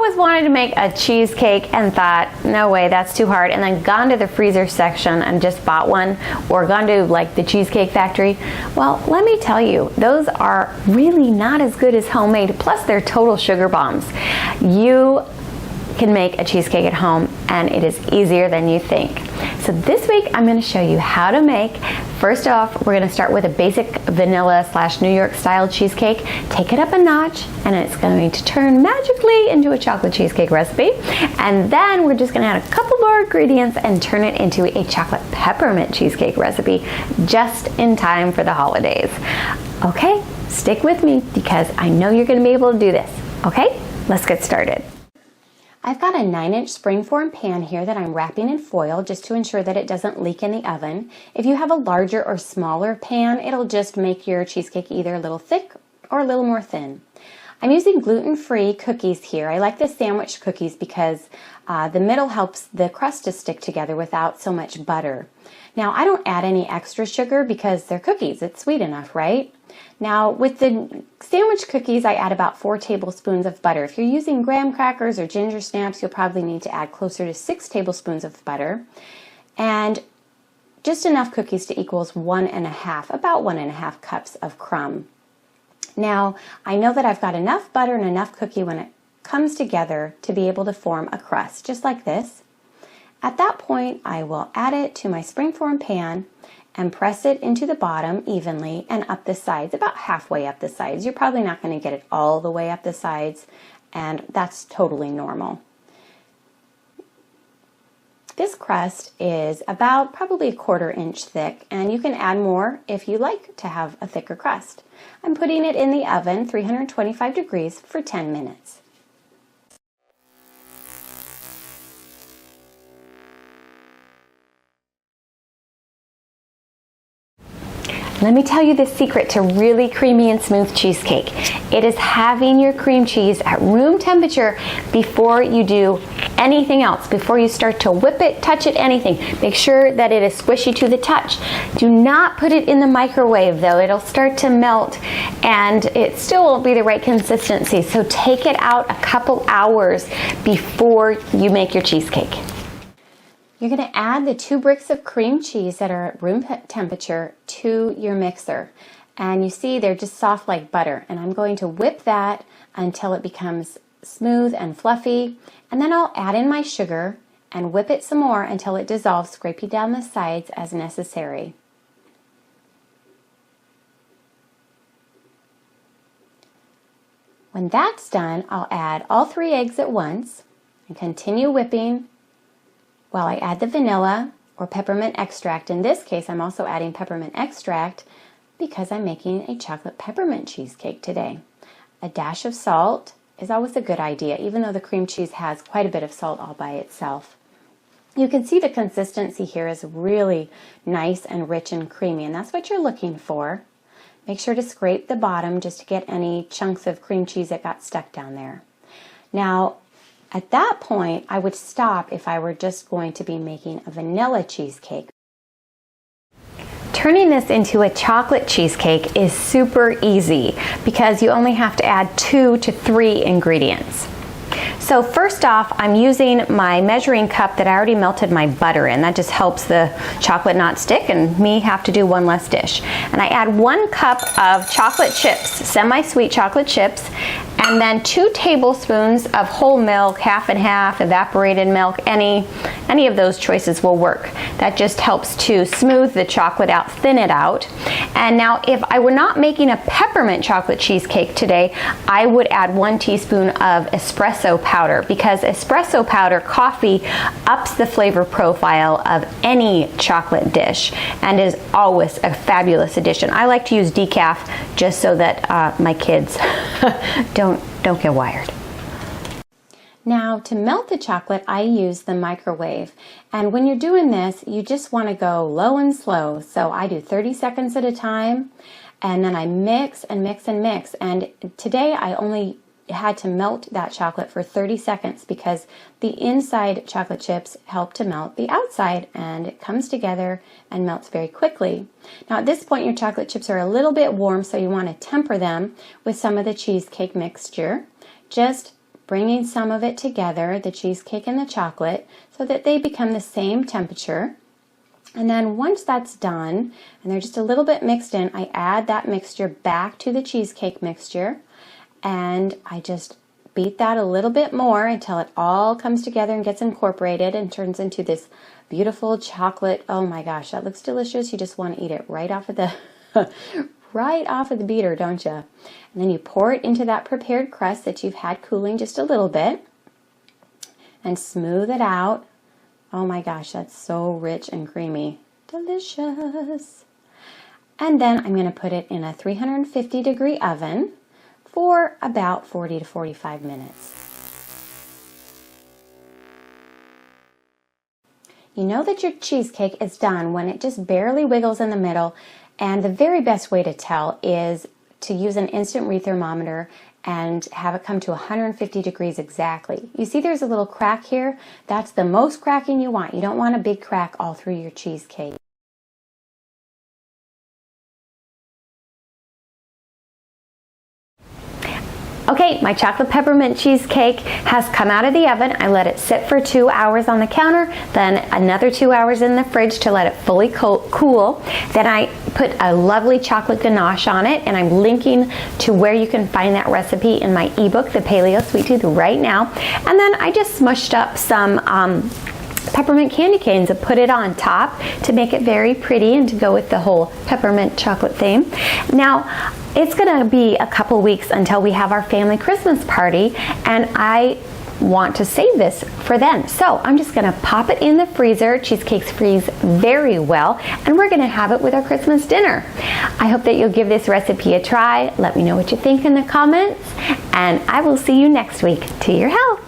always wanted to make a cheesecake and thought, no way, that's too hard, and then gone to the freezer section and just bought one, or gone to like the Cheesecake Factory? Well, let me tell you, those are really not as good as homemade, plus they're total sugar bombs. You can make a cheesecake at home, and it is easier than you think. So this week I'm going to show you how to make. First off, we're going to start with a basic vanilla / New York style cheesecake. Take it up a notch, and it's going to turn magically into a chocolate cheesecake recipe. And then we're just going to add a couple more ingredients and turn it into a chocolate peppermint cheesecake recipe just in time for the holidays. Okay, stick with me because I know you're going to be able to do this. Okay, let's get started. I've got a 9-inch springform pan here that I'm wrapping in foil just to ensure that it doesn't leak in the oven. If you have a larger or smaller pan, it'll just make your cheesecake either a little thick or a little more thin. I'm using gluten-free cookies here. I like the sandwich cookies because the middle helps the crust to stick together without so much butter. Now, I don't add any extra sugar because they're cookies. It's sweet enough, right? Now, with the sandwich cookies, I add about 4 tablespoons of butter. If you're using graham crackers or ginger snaps, you'll probably need to add closer to 6 tablespoons of butter. And just enough cookies to equals about 1.5 cups of crumb. Now, I know that I've got enough butter and enough cookie when it comes together to be able to form a crust, just like this. At that point, I will add it to my springform pan and press it into the bottom evenly and up the sides, about halfway up the sides. You're probably not going to get it all the way up the sides, and that's totally normal. This crust is about probably 1/4 inch thick, and you can add more if you like to have a thicker crust. I'm putting it in the oven, 325 degrees, for 10 minutes. Let me tell you the secret to really creamy and smooth cheesecake. It is having your cream cheese at room temperature before you do anything else, before you start to whip it, touch it, anything. Make sure that it is squishy to the touch. Do not put it in the microwave though. It'll start to melt and it still won't be the right consistency. So take it out a couple hours before you make your cheesecake. You're going to add the 2 bricks of cream cheese that are at room temperature to your mixer. And you see they're just soft like butter. And I'm going to whip that until it becomes smooth and fluffy. And then I'll add in my sugar and whip it some more until it dissolves, scraping down the sides as necessary. When that's done, I'll add all 3 eggs at once and continue whipping while I add the vanilla or peppermint extract. In this case, I'm also adding peppermint extract because I'm making a chocolate peppermint cheesecake today. A dash of salt is always a good idea, even though the cream cheese has quite a bit of salt all by itself. You can see the consistency here is really nice and rich and creamy, and that's what you're looking for. Make sure to scrape the bottom just to get any chunks of cream cheese that got stuck down there. Now, at that point, I would stop if I were just going to be making a vanilla cheesecake. Turning this into a chocolate cheesecake is super easy because you only have to add 2 to 3 ingredients. So first off, I'm using my measuring cup that I already melted my butter in. That just helps the chocolate not stick and me have to do one less dish. And I add 1 cup of chocolate chips, semi-sweet chocolate chips, and then 2 tablespoons of whole milk, half and half, evaporated milk, any of those choices will work. That just helps to smooth the chocolate out, thin it out. And now if I were not making a peppermint chocolate cheesecake today, I would add 1 teaspoon of espresso powder because espresso powder, coffee, ups the flavor profile of any chocolate dish and is always a fabulous addition. I like to use decaf just so that my kids don't get wired. Now to melt the chocolate, I use the microwave. And when you're doing this, you just want to go low and slow. So I do 30 seconds at a time, and then I mix and mix and mix. And today I only had to melt that chocolate for 30 seconds because the inside chocolate chips help to melt the outside, and it comes together and melts very quickly. Now at this point your chocolate chips are a little bit warm, so you want to temper them with some of the cheesecake mixture. Just bringing some of it together, the cheesecake and the chocolate, so that they become the same temperature. And then once that's done, and they're just a little bit mixed in, I add that mixture back to the cheesecake mixture, and I just beat that a little bit more until it all comes together and gets incorporated and turns into this beautiful chocolate. Oh my gosh, that looks delicious. You just want to eat it right off of the right off of the beater, don't you? And then you pour it into that prepared crust that you've had cooling just a little bit and smooth it out. Oh my gosh, that's so rich and creamy. Delicious. And then I'm going to put it in a 350-degree oven for about 40 to 45 minutes. You know that your cheesecake is done when it just barely wiggles in the middle, and the very best way to tell is to use an instant rethermometer and have it come to 150 degrees exactly. You see there's a little crack here? That's the most cracking you want. You don't want a big crack all through your cheesecake. Okay, my chocolate peppermint cheesecake has come out of the oven. I let it sit for 2 hours on the counter, then another 2 hours in the fridge to let it fully cool. Then I put a lovely chocolate ganache on it, and I'm linking to where you can find that recipe in my ebook, The Paleo Sweet Tooth, right now. And then I just smushed up some peppermint candy canes and put it on top to make it very pretty and to go with the whole peppermint chocolate theme. Now, it's going to be a couple weeks until we have our family Christmas party, and I want to save this for then. So I'm just going to pop it in the freezer. Cheesecakes freeze very well, and we're going to have it with our Christmas dinner. I hope that you'll give this recipe a try. Let me know what you think in the comments, and I will see you next week. To your health.